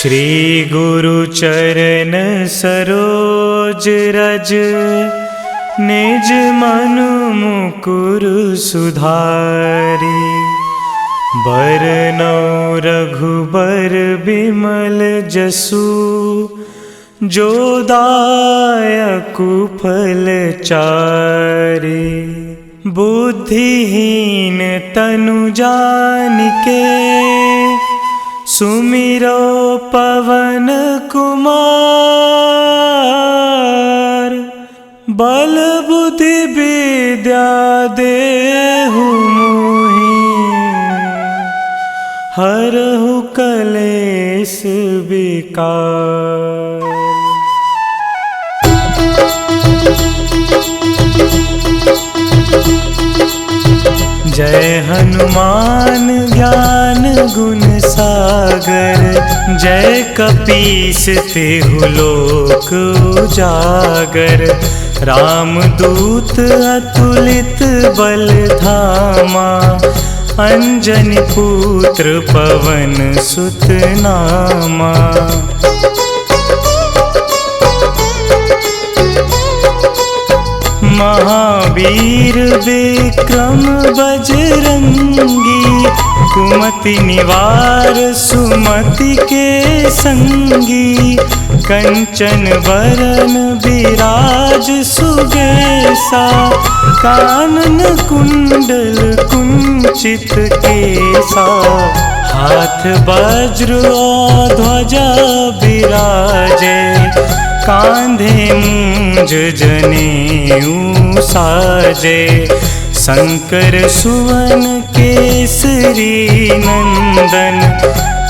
श्री गुरु चरण सरोज रज, निज मनु मुकुर सुधारी। बरनौ रघुबर बिमल जसु, जो दायकु फल चारि। बुद्धिहीन तनु जानिके, सुमिरो पवन कुमार। बल बुद्धि विद्या देहु मोहि, हरहु कलेश विकार। जय हनुमान ज्ञान गुण सागर, जय कपीस तिहु लोक उजागर। रामदूत अतुलित बल धामा, अंजनी पुत्र पवन सुत नामा। महावीर विक्रम बजरंगी, कुमति निवार सुमति के संगी। कंचन वरन विराज सुबेसा, कानन कुंडल कुंचित केसा। हाथ वज्र और ध्वजा विराजे, कांधे मूंज जनेऊ साजे। शंकर सुवन केसरी नंदन,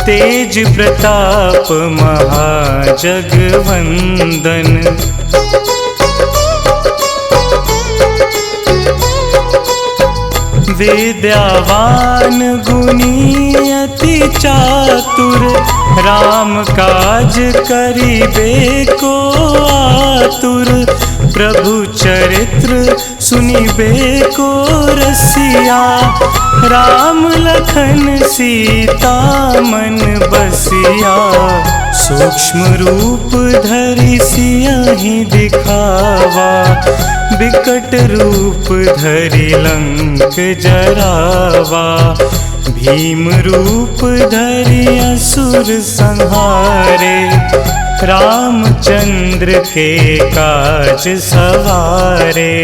तेज प्रताप महाजगवंदन। विद्यावान गुणी अति चातुर, राम काज करिबे को आतुर। प्रभु चरित्र सुनिबे को रसिया, राम लखन सीता मन बसिया। सूक्ष्म रूप धरि सियहि दिखावा, बिकट रूप धरि लंक जरावा। भीम रूप धरि असुर संहारे, रामचंद्र के काज सवारे।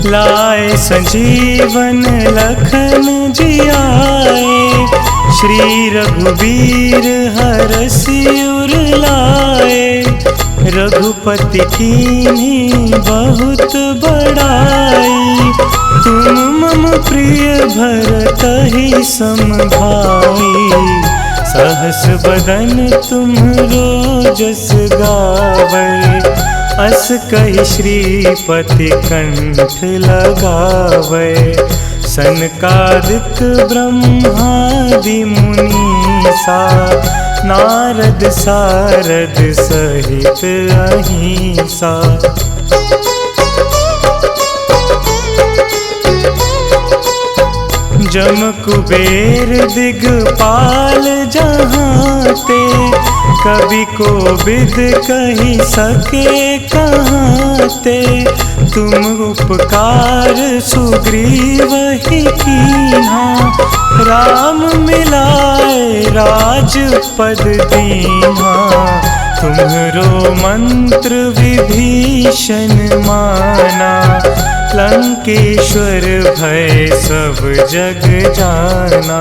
लाए संजीवन लखन जियाए, श्री रघुवीर हरषि उर लाए। रघुपति कीन्ही बहुत बड़ाई, तुम मम प्रिय भरतहि सम भाई। सहस बदन तुम्हरो जस गावै, अस कहि श्रीपति कंठ लगावै। सनकादिक ब्रह्मादि मुनीसा, नारद सारद सहित अहिंसा। जम कुबेर दिगपाल जहांते, कवि कोविद कहि सके कहांते। तुम उपकार सुग्रीवहि कीन्हा, राम मिलाए राजपद दीन्हा। तुम्हरो मंत्र विभीषण माना, लंकेश्वर भय सब जग जाना।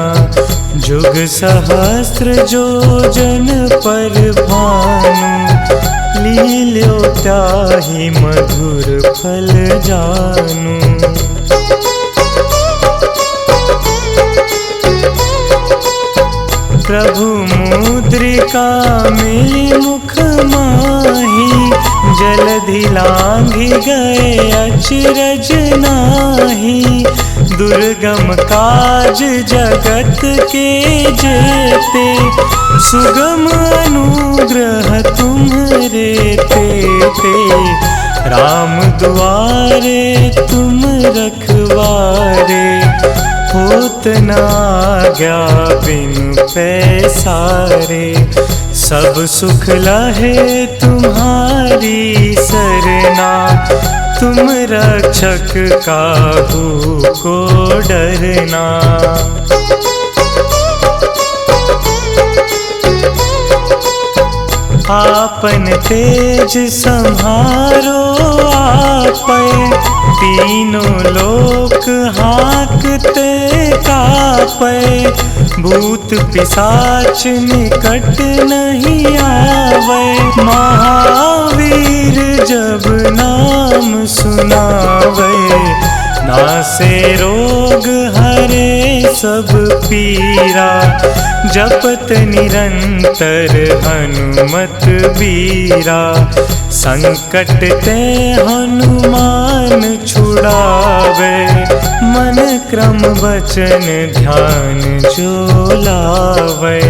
जुग सहस्त्र जो जन पर भानु, लील्यो ताहि मधुर फल जानू। प्रभु मुद्रिका मिली मुख माही, जलधि लांघि गए अचरज नाही। दुर्गम काज जगत के जेते, सुगम अनुग्रह तुम्हरे तेते। राम दुआरे तुम रखवारे, होत न आज्ञा बिनु पैसारे। सब सुख लहे तुम्हारी सरना, तुम रक्षक काहू को डरना। आपन तेज संहारो आपै, तीनों लोक हाँकते कापै। भूत पिशाच निकट नहीं आवे, महावीर जब नाम सुनावे। नासे रोग हरे सब पीरा, जपत निरंतर हनुमत बीरा। संकट ते हनुमान छुड़ावे, मन क्रम वचन ध्यान जो लावे।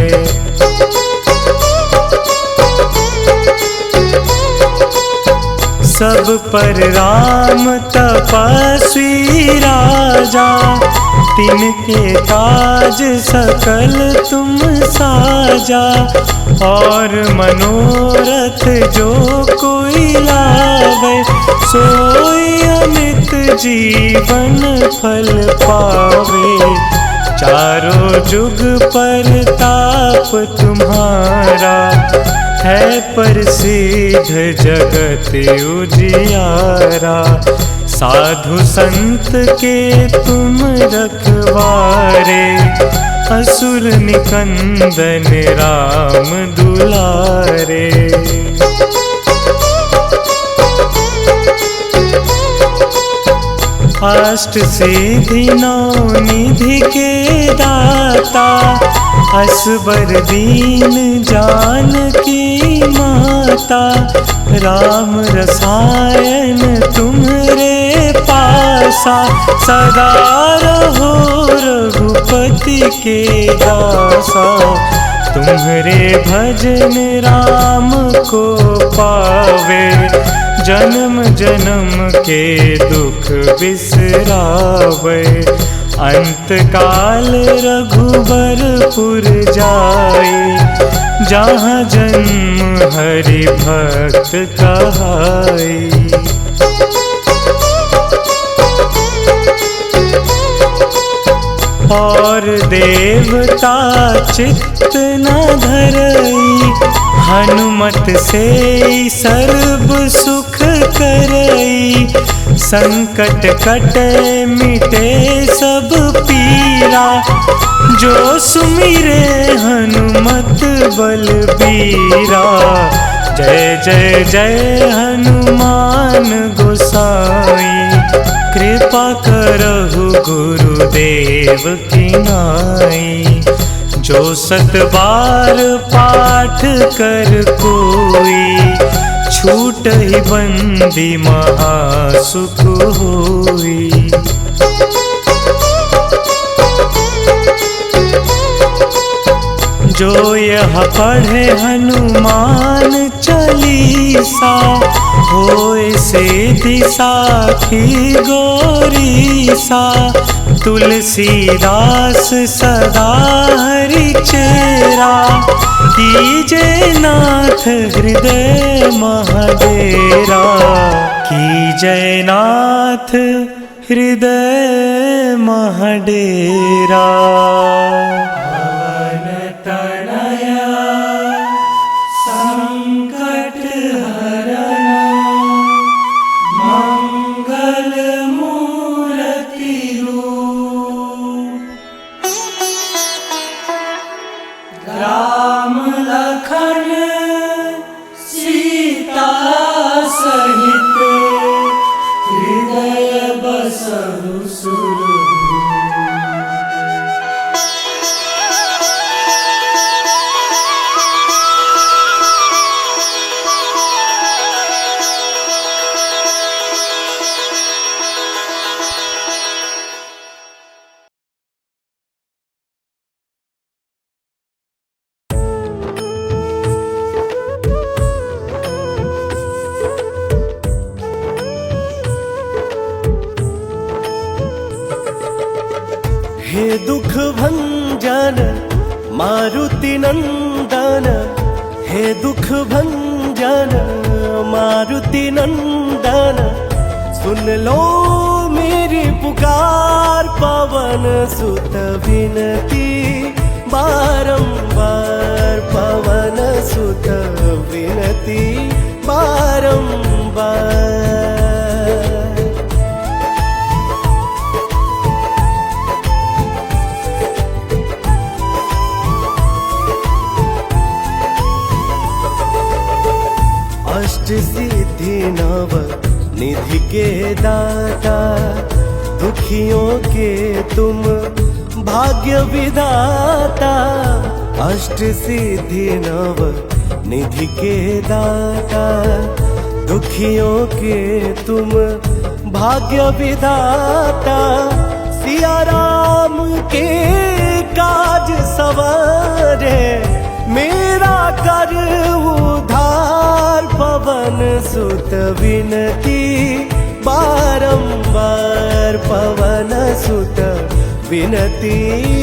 सब पर राम तपस्वी राजा, तिनके काज सकल तुम साजा। और मनोरथ जो कोई लावे, सोई अमित जीवन फल पावे। चारों जुग परताप तुम्हारा, है प्रसिद्ध जगत उजियारा। साधु संत के तुम रखवारे, असुर निकंदन राम दुलारे। अष्ट सिद्धि नौ निधि के दाता, असबर दीन जानकी माता। राम रसायन तुम्हरे पासा, सदा रहो रघुपति के दासा। तुम्हरे भजन राम को पावे, जन्म जन्म के दुख बिसरावे। अंत काल रघुबरपुर जाई, जहाँ जन्म हरि भक्त कहाई। और देवता चित्त न धरई, हनुमत से सर्व सुख करई। संकट कटे मिटे सब पीरा, जो सुमिरे हनुमत बलबीरा। जय जय जय हनुमान गोसाई, कृपा करहु गुरुदेव की नाई। जो सत बार पाठ कर कोई, छूट ही बंदी महासुख होई। जो यह पढ़े हनुमान चालीसा, होए सिद्धि साखी गौरीसा। तुलसीदास सदा हरि चेरा, कीजे नाथ हृदय महडेरा। कीजे नाथ हृदय महडेरा। राम लखन सीता सहित, हृदय बसहु सुरभूप। हे दुख भंजन मारुति नंदन, हे दुख भंजन मारुति नंदन, सुन लो मेरी पुकार पवन सुत विनती बारंबार, पवन सुत विनती बारंबार। अष्ट सिद्धि नव निधि के दाता, दुखियों के तुम भाग्य विधाता। अष्ट सिद्धि नव निधि के दाता, दुखियों के तुम भाग्य विधाता। सिया राम के काज सवारे, मेरा कर उधार पवन सुत विनती बारंबार, पवन सुत विनती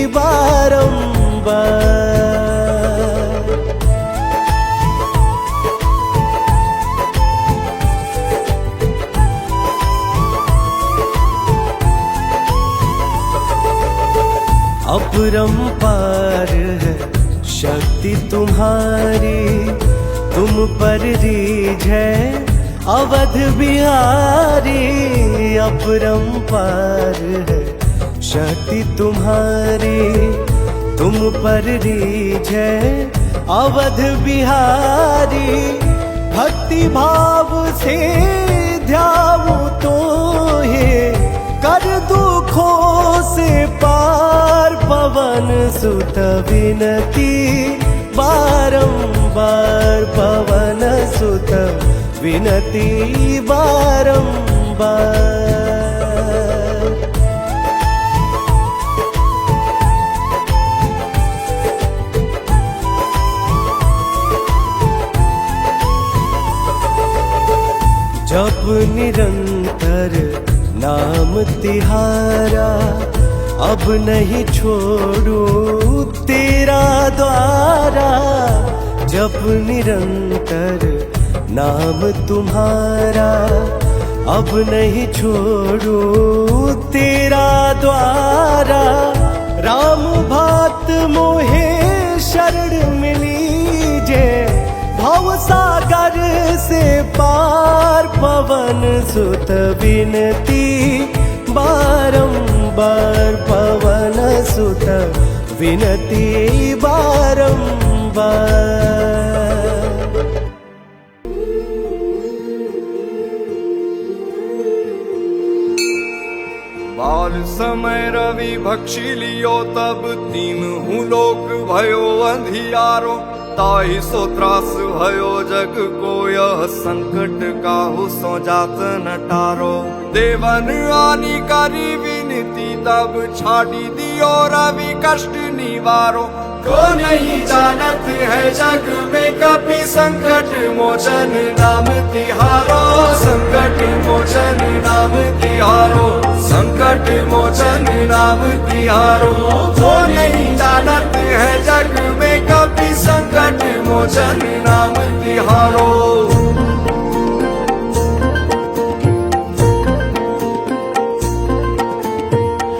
बारंबार। अपरंपार है शक्ति तुम्हारी, तुम पर रीझ है अवध बिहारी। अपरंपार है शक्ति तुम्हारी, तुम पर रीझ है अवध बिहारी। भक्ति भाव से ध्याऊं तो हे, कर दुखों से पार पवन सुत विनती बारंबार, पवन सुत विनती बारंबार। जप निरंतर नाम तिहारा, अब नहीं छोड़ू तेरा द्वारा। जप निरंतर नाम तुम्हारा, अब नहीं छोड़ू तेरा द्वारा। राम भक्त मोहे शरण मिलीजे, भव सागर से पार पवन सुत विनती बारंबार, पवन सुत विनती बारंबार। बाल समय रवि भक्षी लियो, तब तीनहु लोक भयो अंधियारो। ताहि सो त्रास भयो जग को, यह संकट काहू सो जात न टारो। देवन आनी करी विनती, तब छाड़ी दियो रवि कष्ट निवारो। को नहीं जानत है जग में कपि, संकट मोचन नाम तिहारो। संकट मोचन नाम तिहारो, संकट मोचन नाम तिहारो। को नहीं जानत है जग में कपि, संकट मोचन नाम तिहारो।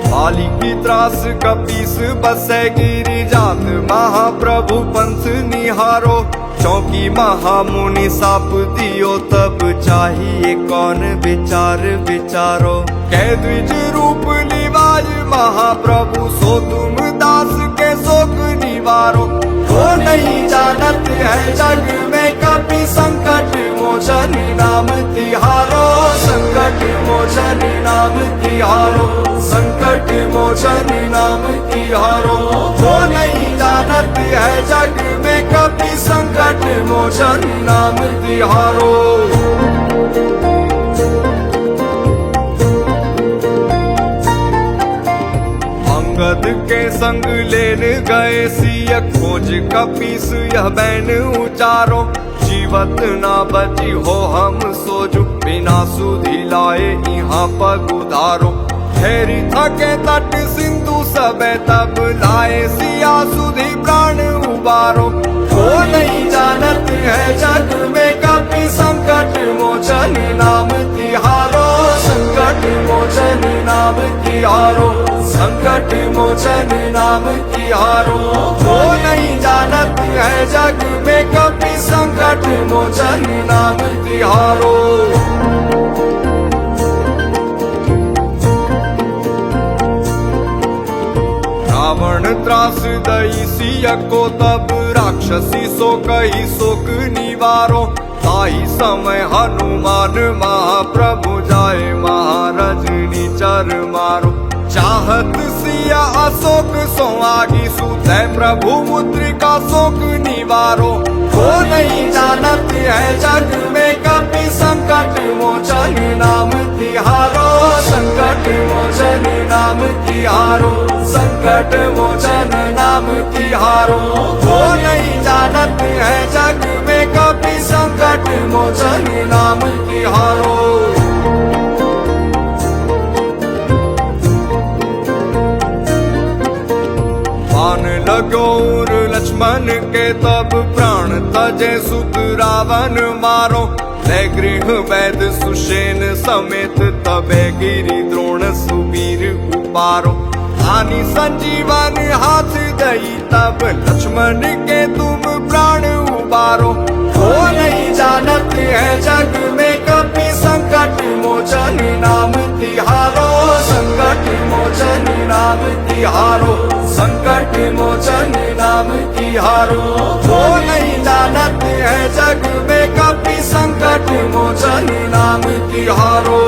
बाली की त्रास कपीस बसे गिरी जात, महाप्रभु पंथ निहारो। चौकी महामुनि साप दियो, तब चाहिए कौन विचार विचारो। कह द्विज रूप निवाज महाप्रभु, सो तुम दास के शोक निवारो। को नहीं जानत है जग में कपि, संकट मोचन नाम तिहारो। संकट मोचन नाम तिहारो, संकट मोचन नाम तिहारो। को नहीं जानत है जग में कपि, संकट मोचन नाम तिहारो। अंगद के संग लेन गए सिय, खोज कपीस यह बैन उचारो। जीवत ना बची हो हम सोजु, बिना सुधि लाए यहाँ पग उधारो। ठहरी थके तट सिंधु सबे तब लाए सिया सुधी प्राण उबारो। वो नहीं जानत है जग में कभी संकट मोचन नाम तिहारो, संकट मोचन नाम तिहारो, संकट मोचन नाम तिहारो। वो नहीं जानत है जग में कभी संकट मोचन नाम तिहारो। रावण त्रास दई सिया को तब राक्षसी सो कही शोक निवारो। ताई समय हनुमान महाप्रभु जाए महारजनी चर मारो। चाहत सिया अशोक सो आगी सुते प्रभु मुद्रिका शोक निवारो। वो नहीं जानत है जग में कभी संकट मोचन नाम तिहारो, संकट मोचन नाम तिहारो, संकट मोचन नाम तिहारो। वो नहीं जानत है जग में कभी संकट मोचन नाम तिहारो। बाण लगोर लक्ष्मण के तब प्राण तजे सुत रावण मारो। ले गृह वैद सुषेण समेत तबे गिरि द्रोण सुवीर उपारो। आनी संजीवन हाथ दई तब लक्ष्मण के तुम प्राण उबारो। वो नहीं जानत है जग में कभी संकट मोचन नाम तिहारो, संकट मोचन नाम तिहारो, संकट मोचन नाम तिहारो। वो नहीं जानत है जग में कभी संकट मोचन नाम तिहारो।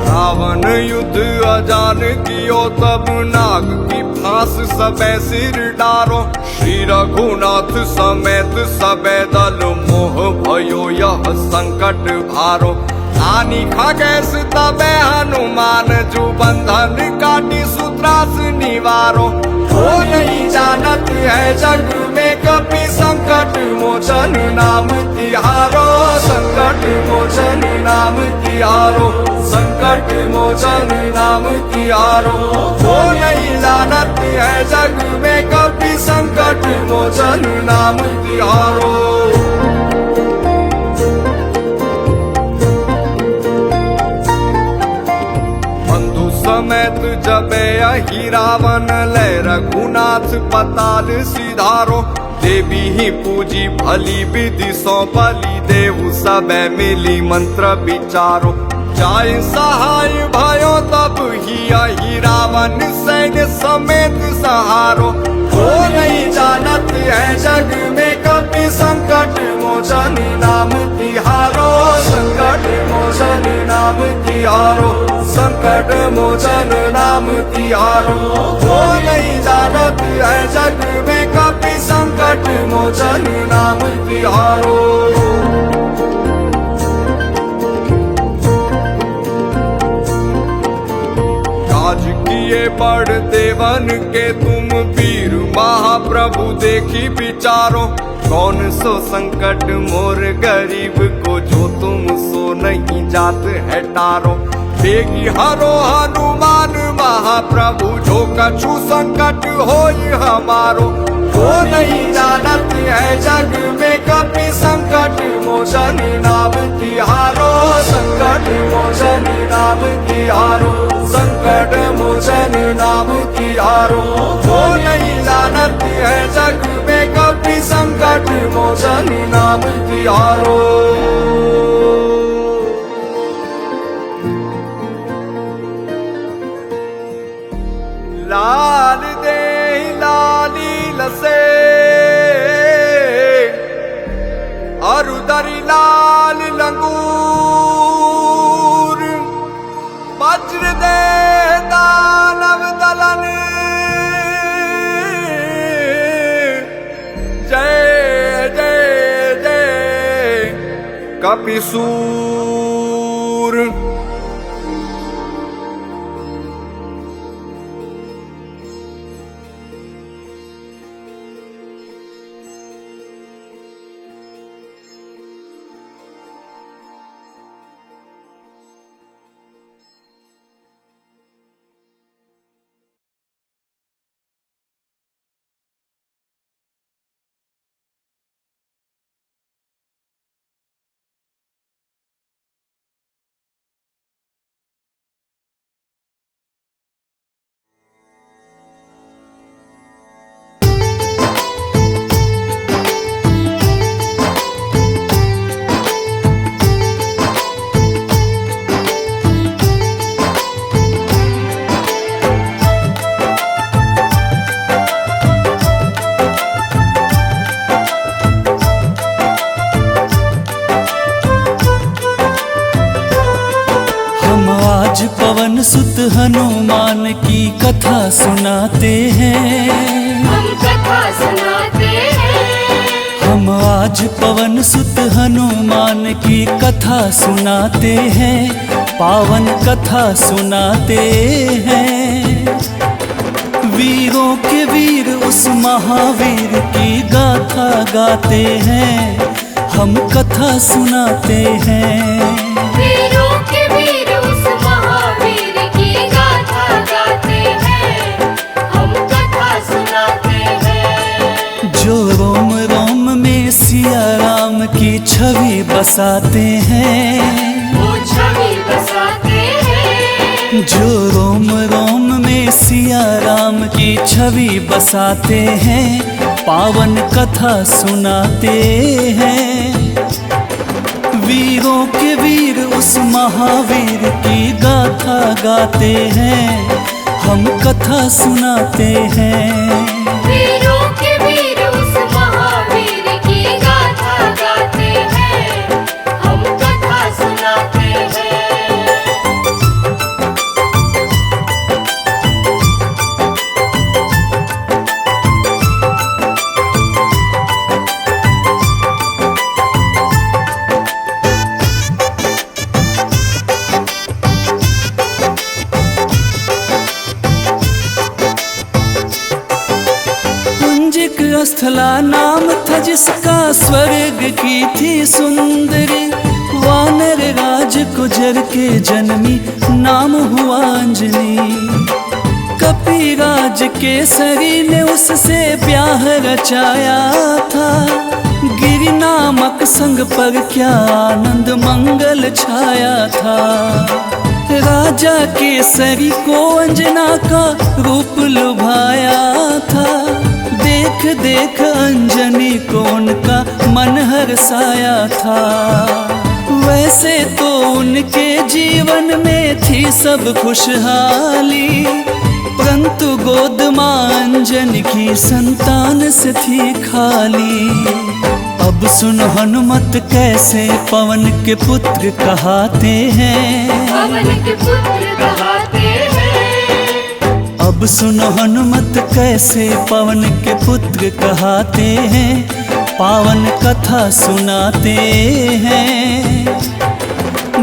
रावण युद्ध अजान कियो तब नाग की फांस सबे सिर डारो। श्री रघुनाथ समेत सबे दल मोह भयो यह संकट भारो। आनी खगेश तबे हनुमान जू बंधन काटी सूत्रास निवारो। वो नहीं जानत है जग में कभी संकट मोचन नाम तिहारो, संकट मोचन नाम तिहारो, संकट मोचन नाम तिहारो। वो नहीं जानत है जग में कभी संकट मोचन नाम तिहारो। समेत जबे अहि रावण ले रघुनाथ पताल सिधारो। देवी ही पूजी भली विधि सौ बलि देहु सबे मिली मंत्र विचारो। जाय सहाय भयो तब ही अहि रावण सैन्य समेत सहारो। वो नहीं जानत है जग में कभी संकट मोचन नाम तिहारो, संकट मोचन नाम तिहारो, संकट मोचन नाम तिहारो। वो नहीं जानत है जग में कभी संकट मोचन नाम तिहारो। काज किए बड़ देवन के तुम वीर महाप्रभु देखी विचारो। कौन सो संकट मोर गरीब को जो तुम सो नहीं जात है टारो। बेगी हरो हनुमान महाप्रभु जो कछु संकट होई हमारो। वो नहीं जानत है जग में कभी संकट मोचन नाम तिहारो, संकट मोचन नाम तिहारो, संकट मोचन नाम तिहारो। वो नहीं जानत है जग में कभी संकट मोचन नाम तिहारो। लाल दे लाली लसे अरुदरी लाल लंगूर। वज्र दे दानव दलन जय जय जय कपिसूर। आज पवन सुत हनुमान की कथा सुनाते हैं। हम कथा सुनाते हैं। हम आज पवन सुत हनुमान की कथा सुनाते हैं, पावन कथा सुनाते हैं। वीरों के वीर उस महावीर की गाथा गाते हैं, हम कथा सुनाते हैं। वीरों के वीर उस महावीर की गाथा गाते हैं, हम कथा सुनाते हैं। जो रोम रोम में सिया राम की छवि बसाते हैं, वो छवि बसाते हैं। जो रोम रोम में सिया राम की छवि बसाते हैं, पावन कथा सुनाते हैं। वीरों के वीर उस महावीर की गाथा गाते हैं, हम कथा सुनाते हैं। वीरों के वीर उस महावीर की गाथा गाते हैं, हम कथा सुनाते हैं। स्थला नाम था जिसका, स्वर्ग की थी सुंदरी। वानर राज गुजर के जन्मी, नाम हुआ अंजनी। कपिराज केसरी ने उससे ब्याह रचाया था, गिरि नामक संग पर क्या आनंद मंगल छाया था। राजा केसरी को अंजना का रूप लुभाया था, देख देख अंजनी को उनका मन हर्षाया था। वैसे तो उनके जीवन में थी सब खुशहाली, परंतु गोद मां अंजनी की संतान से थी खाली। अब सुन हनुमत कैसे पवन के पुत्र कहाते हैं, पवन के पुत्र कहाते हैं। अब सुनो हनुमत कैसे पवन के पुत्र कहाते हैं, पावन कथा सुनाते हैं।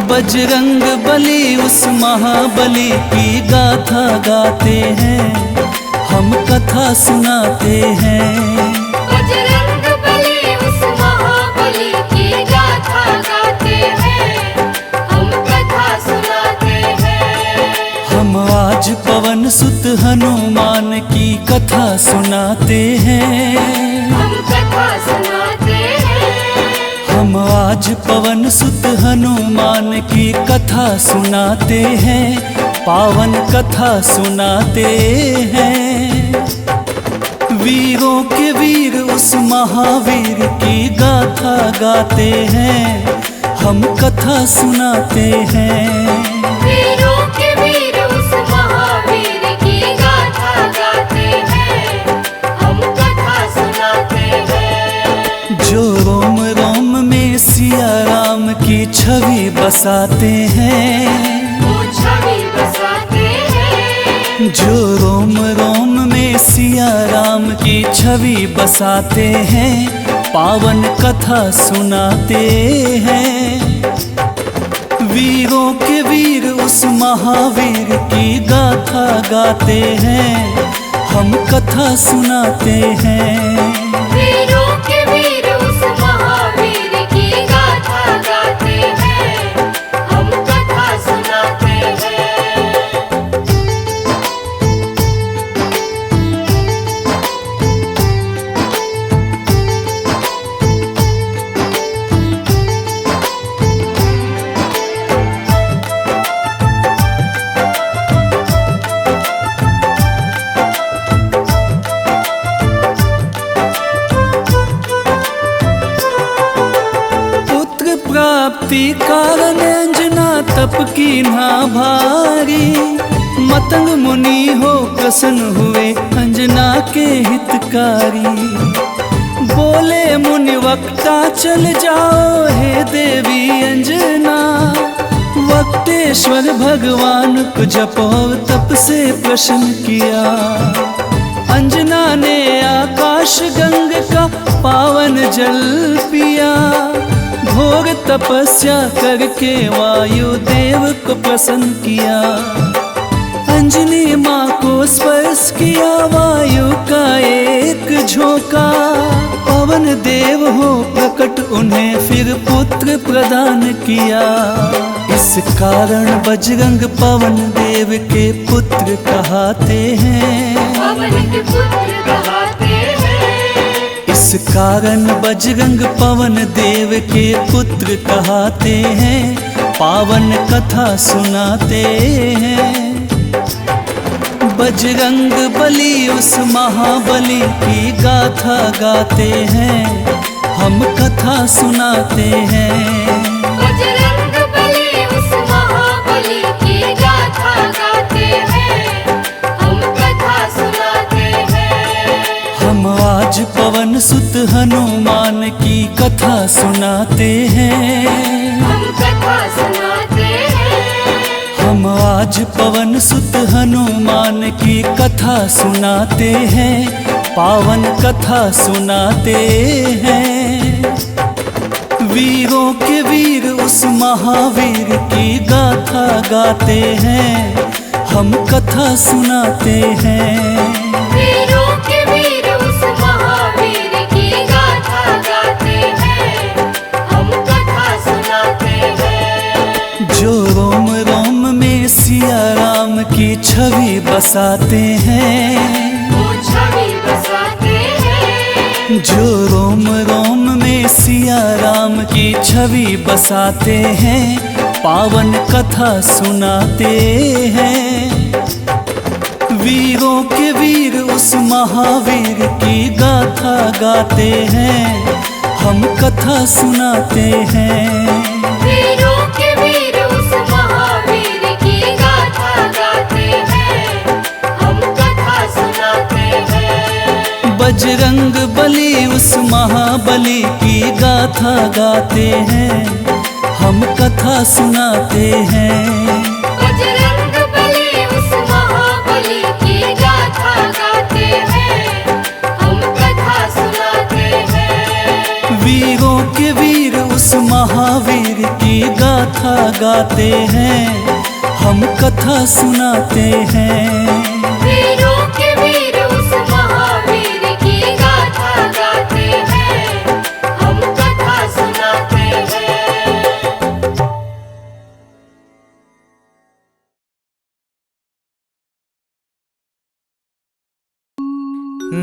बजरंग बली उस महाबली की गाथा गाते हैं, हम कथा सुनाते हैं। बजरंग बली उस महाबली की गाथा गाते हैं, हम कथा सुनाते हैं। हम आज पवन सुत हनुमान की कथा सुनाते हैं। हम कथा सुनाते हैं। हम आज पवन सुत हनुमान की कथा सुनाते हैं, पावन कथा सुनाते हैं। वीरों के वीर उस महावीर की गाथा गाते हैं, हम कथा सुनाते हैं। वीरों के वीर उस महावीर की गाथा गाते हैं, हम कथा सुनाते हैं। जो रोम रोम में सिया राम की छवि बसाते हैं, वो छवि बसाते हैं। जो रोम रोम में सिया राम की छवि बसाते हैं, पावन कथा सुनाते हैं। वीरों के वीर उस महावीर की गाथा गाते हैं, हम कथा सुनाते हैं। वीरों के वीर उस महावीर की गाथा गाते हैं, हम कथा सुनाते हैं। प्राप्ति कारण अंजना तप की ना भारी। मतंग मुनि हो प्रसन्न हुए अंजना के हितकारी। बोले मुनि वक्ता चल जाओ हे देवी अंजना, वक्तेश्वर ईश्वर भगवान को जप और तप से प्रसन्न किया। अंजना ने आकाश गंग का पावन जल पिया। घोर तपस्या करके वायु देव को प्रसन्न किया। अंजनी माँ को स्पर्श किया वायु का एक झोंका। पवन देव हो प्रकट उन्हें फिर पुत्र प्रदान किया। इस कारण बजरंग पवन देव के पुत्र कहते हैं। पवन के पुत्र कहते हैं। इस कारण बजरंग पवन देव के पुत्र कहते हैं। पावन कथा सुनाते हैं। बजरंग बली उस महाबली की गाथा गाते हैं। हम कथा सुनाते हैं। बजरंग बली उस महाबली की गाथा गाते हैं। हम कथा सुनाते हैं। हम आज पवन सुत हनुमान की कथा सुनाते हैं। हम कथा सुनाते हैं। हम आज पवन सुत हनुमान की कथा सुनाते हैं। पावन कथा सुनाते हैं। वीरों के वीर उस महावीर की गाथा गाते हैं। हम कथा सुनाते हैं। वीरों के वीर उस महावीर की गाथा गाते हैं। हम कथा सुनाते हैं। जो रोम रोम में सिया राम की छवि बसाते हैं। वो छवि बसाते हैं। जो रोम रोम में सिया राम की छवि बसाते हैं। पावन कथा सुनाते हैं। वीरों के वीर उस महावीर की गाथा गाते हैं। हम कथा सुनाते हैं। वीरों के वीर उस महावीर की गाथा गाते हैं। हम कथा सुनाते हैं। बजरंग बली उस महाबली की गाथा गाते हैं। हम कथा सुनाते हैं। बजरंग बली उस महाबली की गाथा गाते हैं। हम कथा सुनाते हैं। वीरों के वीर उस महावीर की गाथा गाते हैं। हम कथा सुनाते हैं। वीरों के वीर उस महावीर की गाथा गाते हैं। हम कथा सुनाते हैं।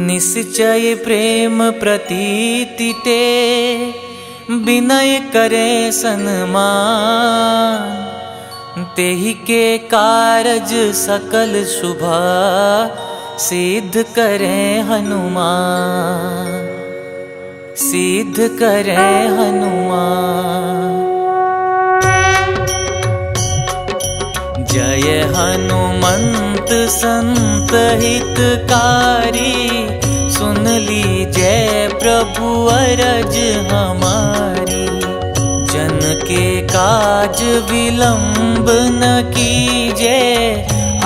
निश्चय प्रेम प्रतीति ते विनय करे सन्मान। तेहि के कारज सकल शुभ सिद्ध करे हनुमान। सिद्ध करे हनुमान। जय हनुमंत संत हितकारी। सुन लीजय प्रभु अरज हमारी। जन के काज विलंब न कीजे।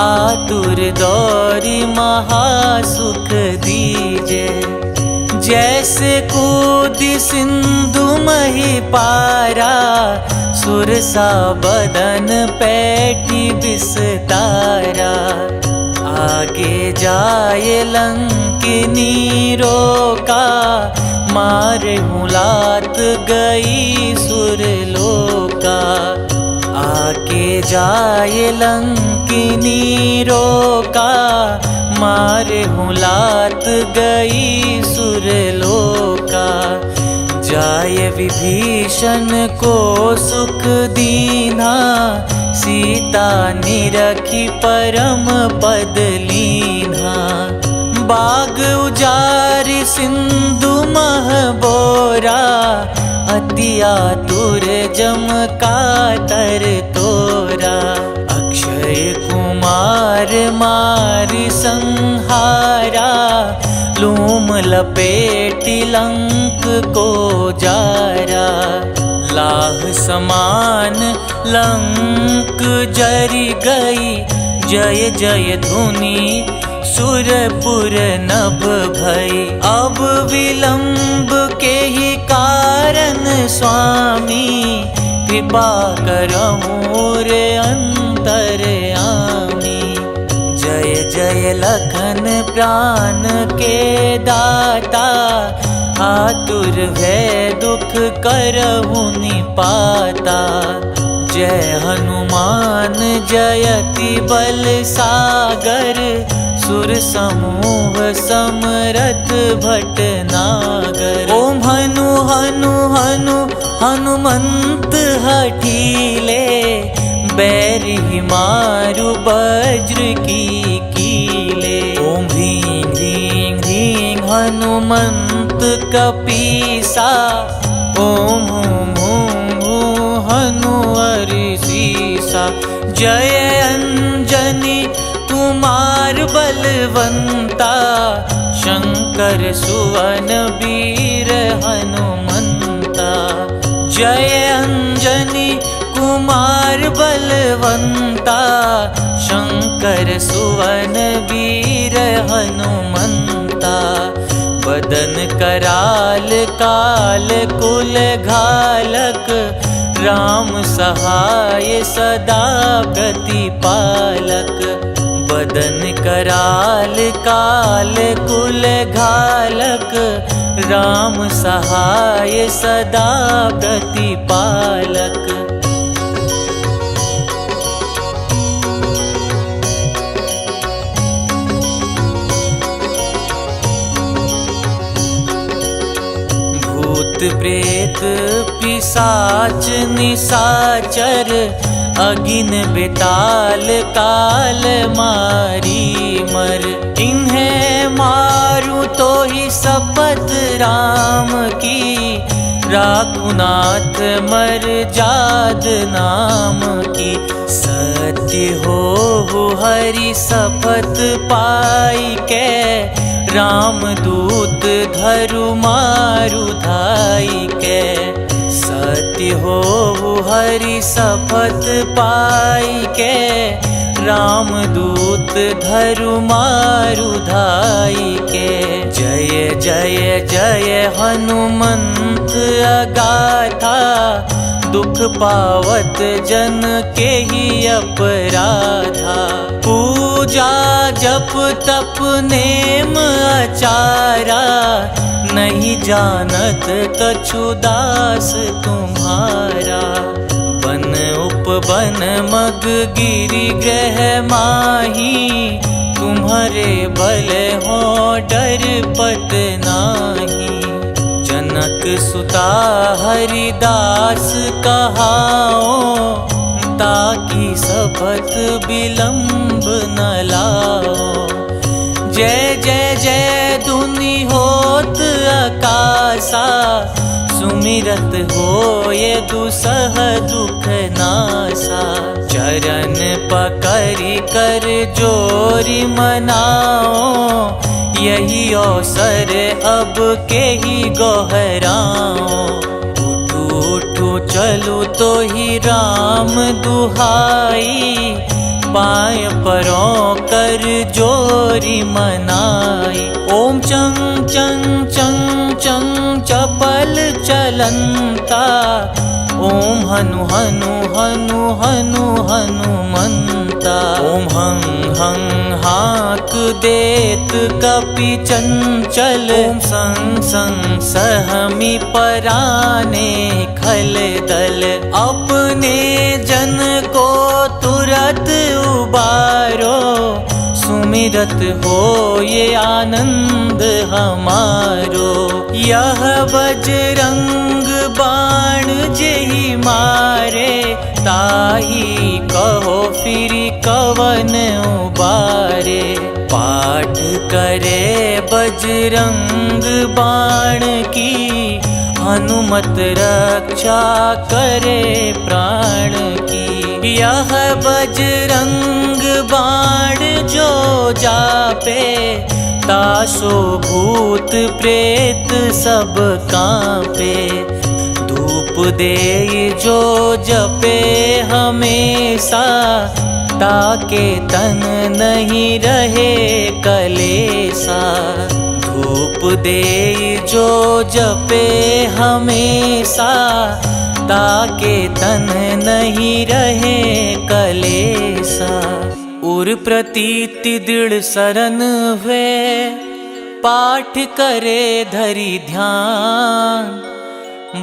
आतुर दौरी महासुख दीजे। जैसे कूदी सिंधु मही पारा। सुरसा बदन पैठी विस्तारा। आगे जाए लंकिनी रोका। मारे मुलात गई सुरलोका। आगे जाए लंकिनी रोका। मारे मुलात गई सुरलोका। जाय विभीषण को सुख दीना। सीता निरखी परम पद लीना। बाग उजारि सिंधु मह बोरा। अति आतुर जम कातर तोरा। अक्षय कुमार मारि संहारा। लूम लपेटि लंक को जारा। लाह समान लंक जरी गई, जय जय धुनि सुरपुर नभ भई। अब विलंब के ही कारण स्वामी, कृपा करहु रे अंतरयामी। जय जय लखन प्राण के दाता, आतुर भय दुख करहु निपाता। जय हनुमान जयति बल सागर, सुर समूह समरथ भटनागर। ओम हनु हनु हनु हनुमंत हठीले, बैरि मारु वज्र की कीले। ओम ह्रीं ह्रीं ह्रीं हनुमंत कपीसा, ओम हूं हूं हूं हनु हरिसीसा। जय अंजनी कुमार बलवंता, शंकर सुवन वीर हनुमंता। जय अंजनी कुमार बलवंता, शंकर सुवन वीर हनुमंता। बदन कराल काल कुल घालक, राम सहाय सदा प्रतिपालक। बदन कराल काल कुल घालक, राम सहाय सदा प्रतिपालक। भूत प्रेत पिशाच निशाचर, अगिन बेताल काल मारी मर। इन्हें मारू तो ही शपथ राम की, राखुनाथ मर जाद नाम की। सत्य हो हरि शपथ पाई के, राम दूत धरु मारु धाई के। सत्य हो हरि शपथ पाई के, राम दूत धरु मारु धाई के। जय जय जय हनुमंत अगाथा, दुख पावत जन के ही अपराधा। पूजा जप तप नेम आचारा, नहीं जानत कछु दास तुम्हारा। बन उपवन मग गिरि ग्रह माही, तुम्हारे बल हो डर पत नाही। जनक सुता हरिदास कहाओ, ताकि शपथ विलंब न लाओ। जय जय जय धुनि होत आकाशा, सुमिरत हो ये दुसह दुख नासा। चरण पकड़ि कर जोरि मनाओ, यही अवसर अब के ही गोहराओ। उठू उठू चलू तो ही राम दुहाई, पाय परों कर जोरी मनाई। ओम चंग चंग चंग चंग चपल चलंता, ओम हनु हनु हनु हनु हनुमंता। ओम हं हं हाक देत कपि चंचल, ओम संग संग सहमी पराने खल दल। अपने जन को तुरत उबारो, सुमिरत हो ये आनंद हमारो। यह बजरंग बाण जेहि मारे, ताही कहो फिर कवन उबारे। पाठ करे बजरंग बाण की, हनुमत रक्षा करे प्राण की। यह बजरंग बाण जो जापे, तासो भूत प्रेत सब कांपे। धूप दे जो जपे हमेशा, ताके तन नहीं रहे कलेसा। धूप दे जो जपे हमेशा, ताके तन नहीं रहे कलेसा। उर प्रतीति दृढ़ सरन हुए, पाठ करे धरि ध्यान।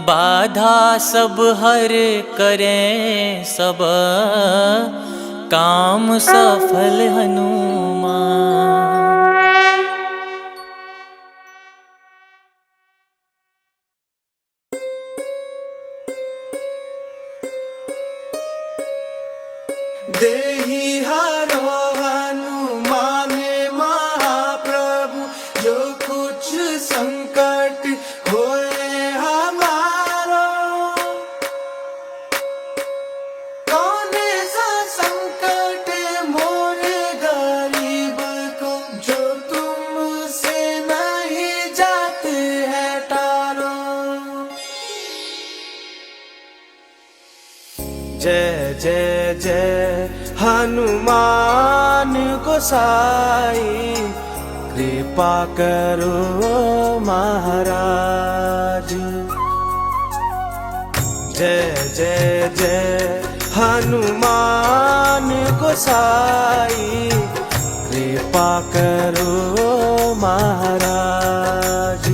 बाधा सब हर करें सब, काम सफल हनुमान। देहि हरो हनुमान महाप्रभु, जो कुछ संकट होए हमारो। कौन सा संकट मोरे गरीब को, जो तुमसे नहीं जाते है टारो। जय जय जय हनुमान गोसाई, कृपा करो महाराज। जय जय जय हनुमान गोसाई, कृपा करो महाराज।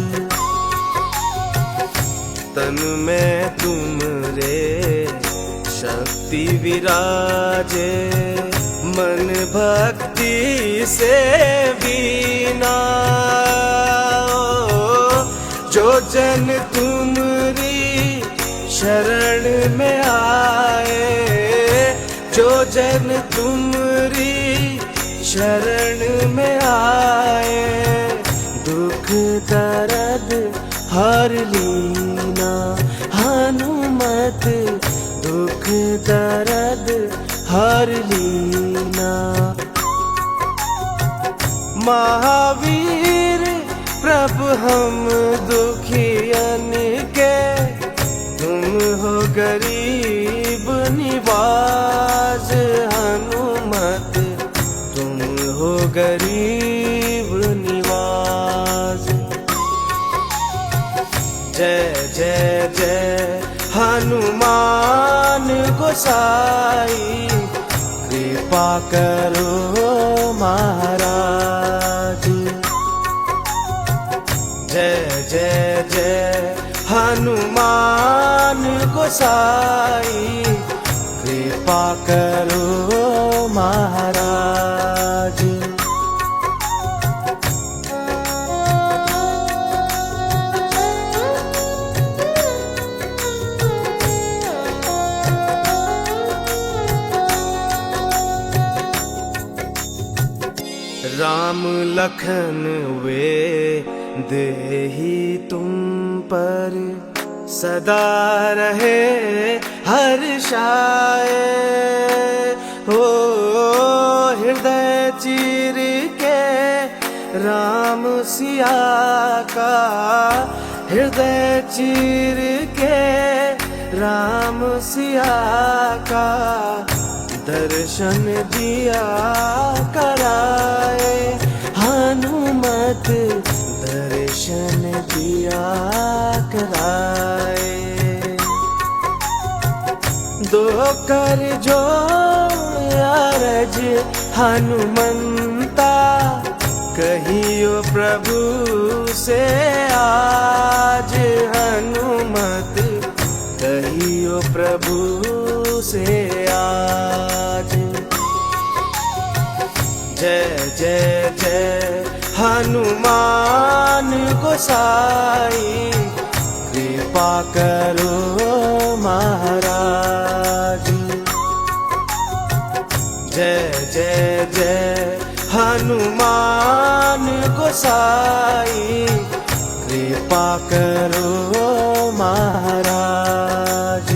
तन में तुमरे शक्ति विराजे, मन भक्ति से बीना। जो जन तुमरी शरण में आए, जो जन तुमरी शरण में आए, दुख दर्द हर लीना। हनुमत दुख दर्द हर लीना। महावीर प्रभु हम दुखियन के, तुम हो गरीब निवाज। हनुमत तुम हो गरीब निवाज। जय जय जय हनुमान गोसाई, कृपा करो महाराज। जय जय जय हनुमान गोसाई, कृपा करो महाराज। राम लखन वे देहि तुम पर, सदा रहे हर्षाए। हो हृदय चीर के राम सिया का, हृदय चीर के राम सिया का, दर्शन दिया कराए। हनुमत दर्शन दिया कराए। दो कर जो अरज हनुमंता, कहियो प्रभु से आज। हनुमत कहियो प्रभु से आज। जय जय जय हनुमान गोसाई, कृपा करो महाराज। जय जय जय हनुमान गोसाई, कृपा करो महाराज।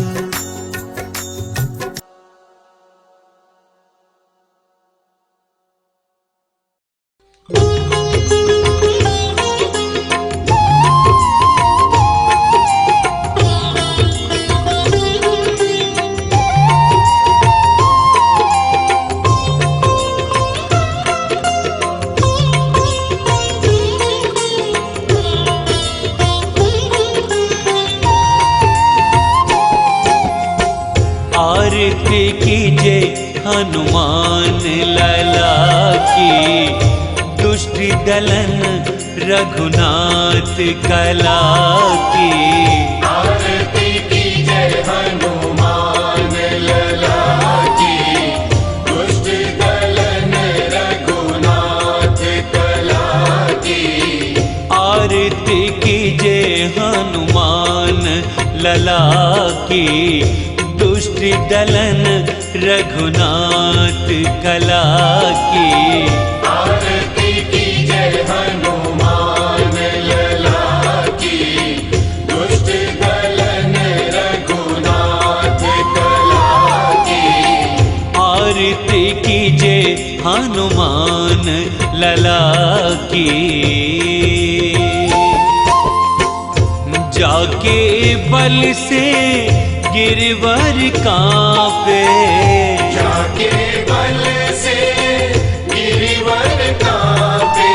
आरती कीजे हनुमान लला की, दुष्ट दलन रघुनाथ कला की। आरती कीजे हनुमान लला की, दुष्ट दलन रघुनाथ कला की। आरती कीजे हनुमान लला की, दुष्ट दलन रघुनाथ कला की। आरती कीजे हनुमान लला की, दुष्ट दलन रघुनाथ कला की। आरती कीजे हनुमान लला की। जाके बल से गिरवर कांपे, जाके बल से गिरवर कांपे।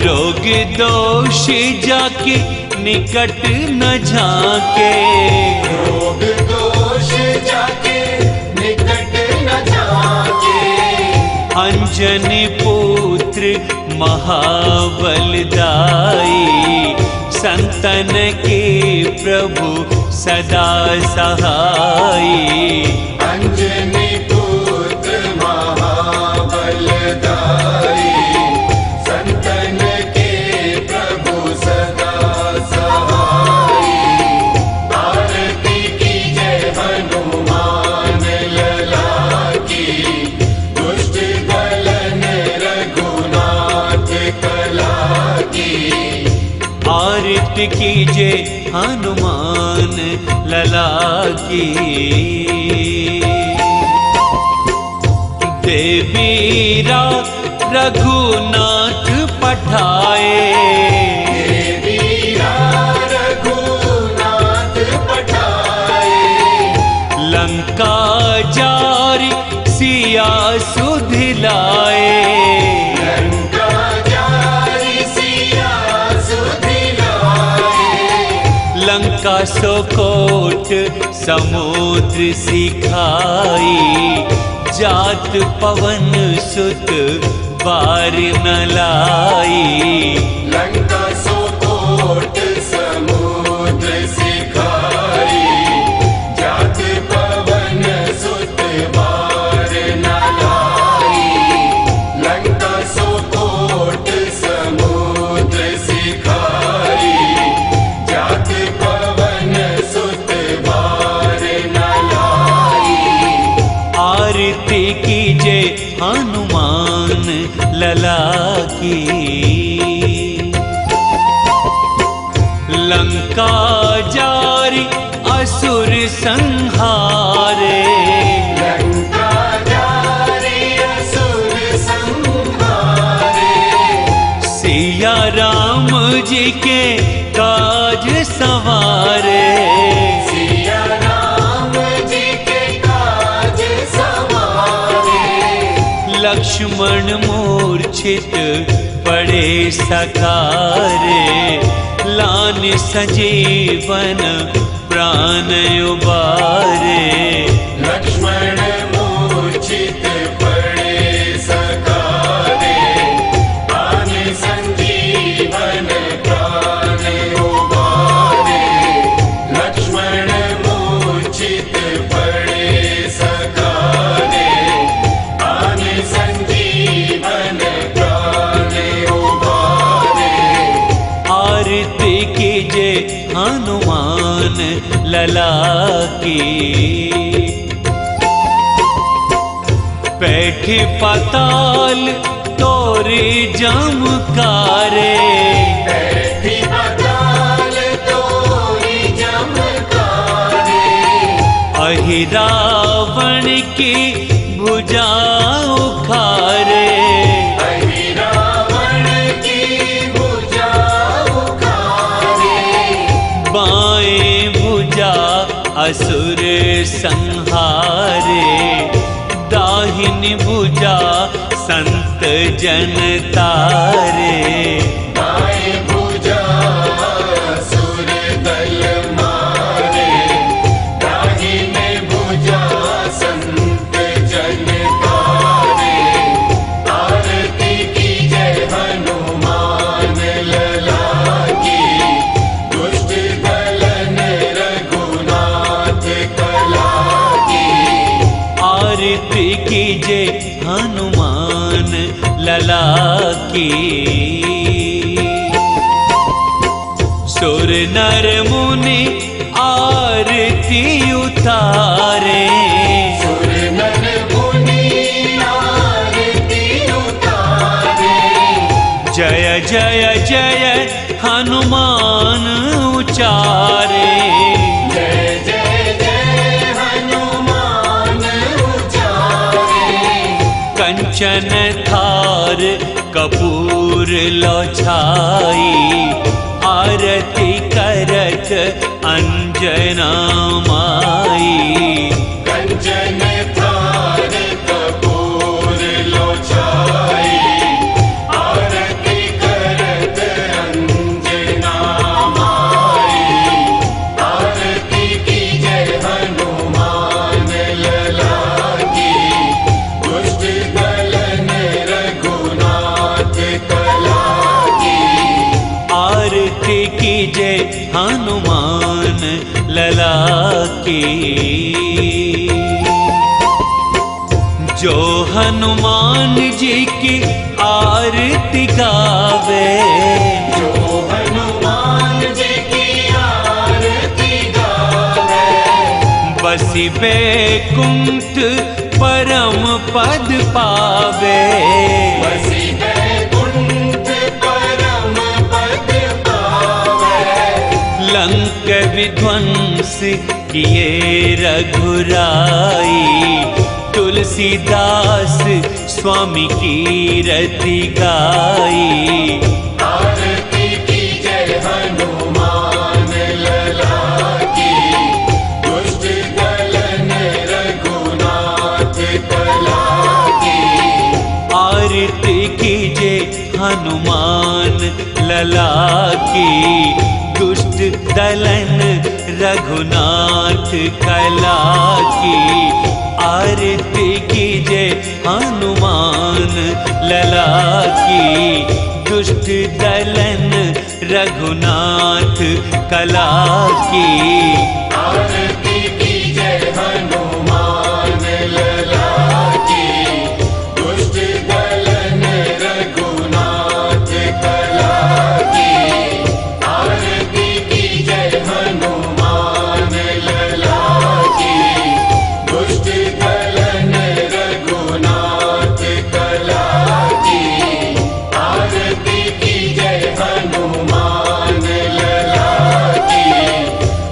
रोग दोष जाके निकट न झाके, रोग दोष जाके निकट न झाके। अंजनी पुत्र महाबलदाई, संतन के प्रभु सदा सहाई। अंजनी पुत्र महाबलदाई, संतन के प्रभु सदा सहाई। आरती कीजे हनुमान लला की, दुष्ट दलन रघुनाथ कला की। आरती कीजे हनुमान लला की। देवीरा रघुनाथ पठाए, देवीरा रघुनाथ पठाए। लंका जारी सिया सुधिलाए, लंका जारी सिया सुधिलाए। लंका सोकोट समुद्र सिखाई, जात पवन सुत बार न लाई। लंका सोकोट समुद्र सिखाई, जात पवन सुत बार न लाई। लंका सोकोट समुद्र सिखाई, जात पवन सुत बार न लाई। आरती कीजे हनुमान लला की। लंका जारी असुर संहारे, लंका जारी असुर संहारे। सिया राम जी के काज सवारे, सिया राम जी के काज सवारे। लक्ष्मण मूर्छित पड़े सकारे, लान संजीवन प्राण उबारे। लक्ष्मण मूर्छित पड़े सकारे, प्राण संजीवन प्राण उबारे। लक्ष्मण मूर्छित पड़े सकारे, प्राण संजीवन प्राण उबारे। आरती कीजे हनुमान लला की। बैठे पाताल तोरे जमकारे, बैठी पाताल तोरी जमकारे। अहि रावण की भुजा उखारे, अहि रावण की भुजा उखारे। बाएं भुजा असुर संहारे, दाहिनी भुजा संत जन तारे। दाएं भुजा असुर दल मारे, दाहिने भुजा कीजे हनुमान लला की। सुर नर मुनि आरती उतारे, सुर नर मुनि आरती उतारे। जय जय जय हनुमान उचारे। जय जय जय हनुमान उचारे। कंचन थार कपूर लो छाई, आरती करत अंजना माई। कंचन थार कपूर लो छाई, आरती करत अंजना माई। आरती कीजे हनुमान लला की, दुष्ट दलन रघुनाथ कला की। आरती कीजे हनुमान लला की। जो हनुमान जी की आरती गावे, जो हनुमान जी की आरती गावे। बसी बैकुंठ परम पद पावे। बसी बैकुंठ परम पद पावे। लंक विध्वंस किए रघुराई, तुलसीदास स्वामी की रति गाई। आरती कीजे हनुमान लला की, दुष्ट दलन रघुनाथ कला की। आरती कीजे हनुमान लला की, दुष्ट दलन रघुनाथ कला की। आरती कीजे हनुमान लला की, दुष्ट दलन रघुनाथ कला की। आरती कीजे हनुमान लला की, दुष्ट दलन रघुनाथ कला की। आरती कीजे हनुमान लला की, दुष्ट दलन रघुनाथ कला की। आरती कीजे हनुमान लला की,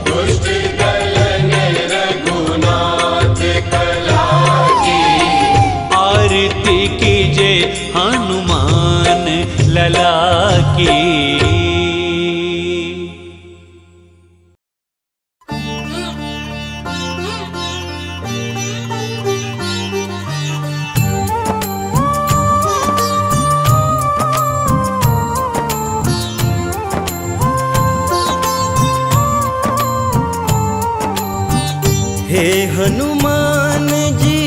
दुष्ट दलन रघुनाथ कला की। आरती कीजे हनुमान लला की। हे हनुमान जी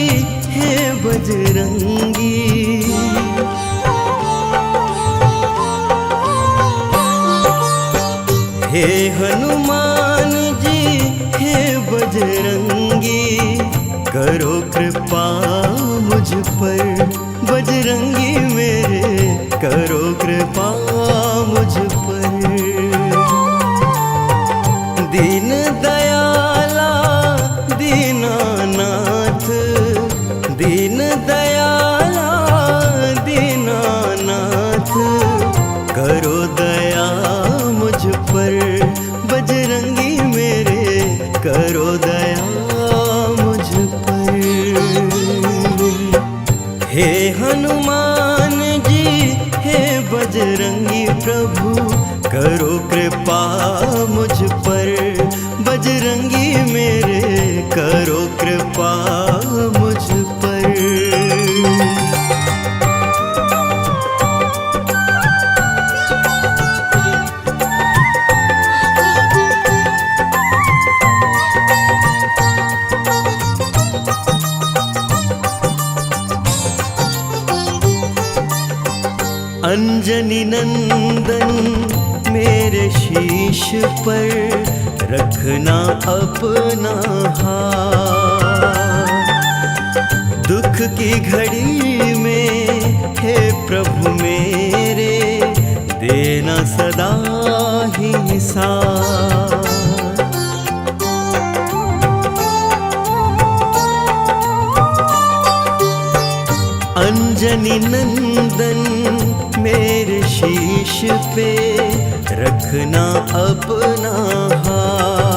हे बजरंगी, हे हनुमान जी हे बजरंगी। करो कृपा मुझ पर बजरंगी मेरे, करो कृपा मुझ पर। दीन दयाला दीनानाथ, दीन दयाला दीनानाथ। करो दया मुझ पर बजरंगी मेरे, करो दया मुझ पर। हे हनुमान जी हे बजरंगी प्रभु, करो कृपा मुझ पर बजरंगी मेरे, करो कृपा मुझ पर। अंजनी नंदन मेरे शीश पर रखना अपना हाथ, दुख की घड़ी में हे प्रभु मेरे देना सदा ही साथ। अंजनी नंदन मेरे शीश पे रखना अपना हाथ।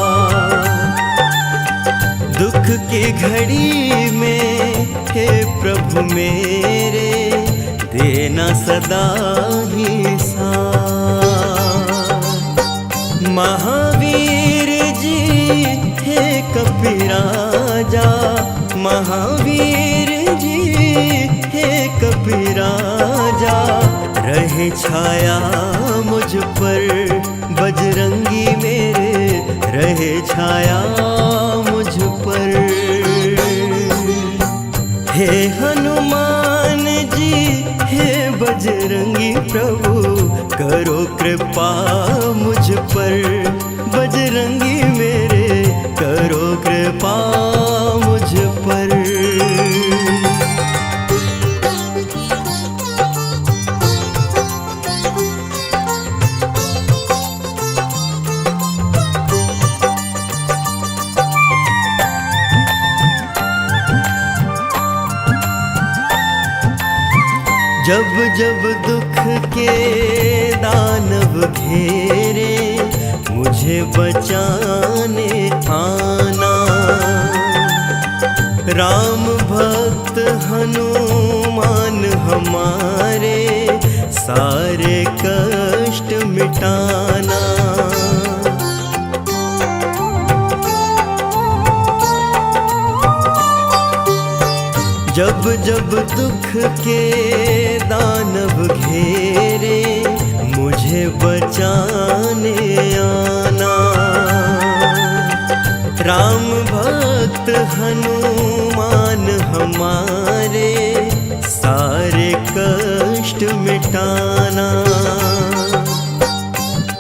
दुख की घड़ी में हे प्रभु मेरे देना सदा ही साथ। महावीर जी हे कपिराजा, महावीर जी हे कपिराजा, रहे छाया मुझ पर बजरंगी मेरे, रहे छाया मुझ पर। हे हनुमान जी हे बजरंगी प्रभु, करो कृपा मुझ पर, बजरंगी मेरे करो कृपा मुझ पर। जब जब दुख के दानव घेरे, मुझे बचाने आना। राम भक्त हनुमान हमारे, सारे कष्ट मिटाना। जब जब दुख के दानव घेरे, मुझे बचाने आना। राम भक्त हनुमान हमारे, सारे कष्ट मिटाना।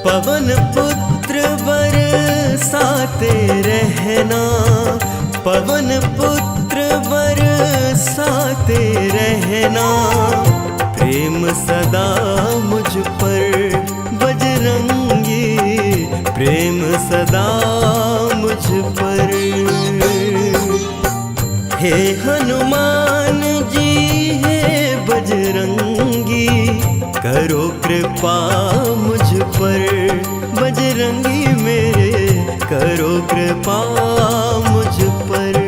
पवन पुत्र बरसाते रहना, पवन पुत्र बरसाते रहना। प्रेम सदा मुझ पर बजरंगी, प्रेम सदा मुझ पर। हे हनुमान जी हे बजरंगी, करो कृपा मुझ पर, बजरंगी मेरे करो कृपा मुझ पर।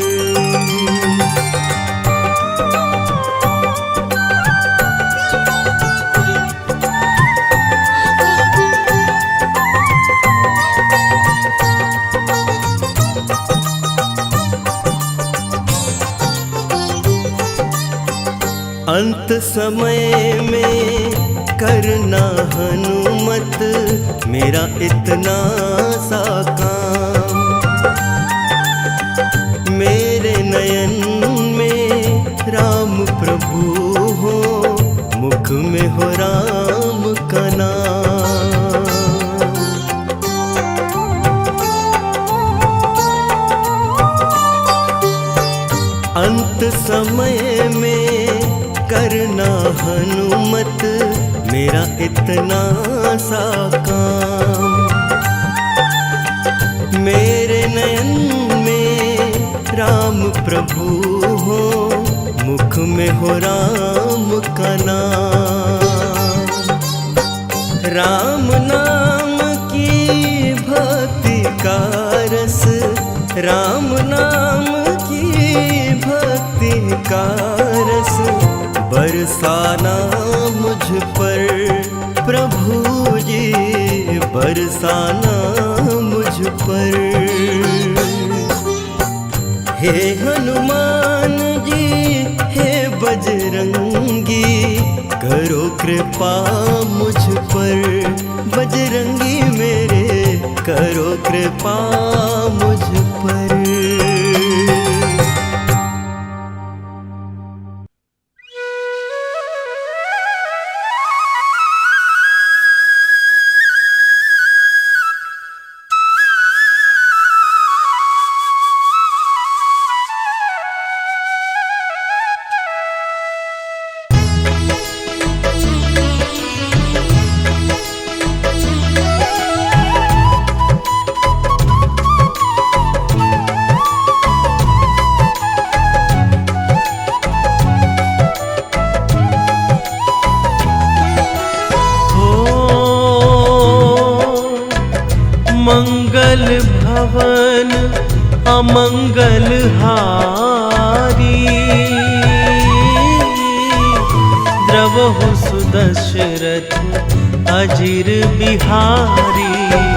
अंत समय में करना हनुमत, मेरा इतना सा काम। मेरे नयन में राम प्रभु हो, मुख में हो राम का नाम। अंत समय में करना हनुमत, मेरा इतना सा काम। मेरे नयन में राम प्रभु हो, मुख में हो राम का नाम। राम नाम की भक्ति का रस, राम नाम की भक्ति का रस, बरसाना मुझ पर प्रभु जी, बरसाना मुझ पर। हे हनुमान जी हे बजरंगी, करो कृपा मुझ पर, बजरंगी मेरे करो कृपा मुझ पर। भुवन अमंगल हारी। द्रवहु सुदशरथ अजिर बिहारी।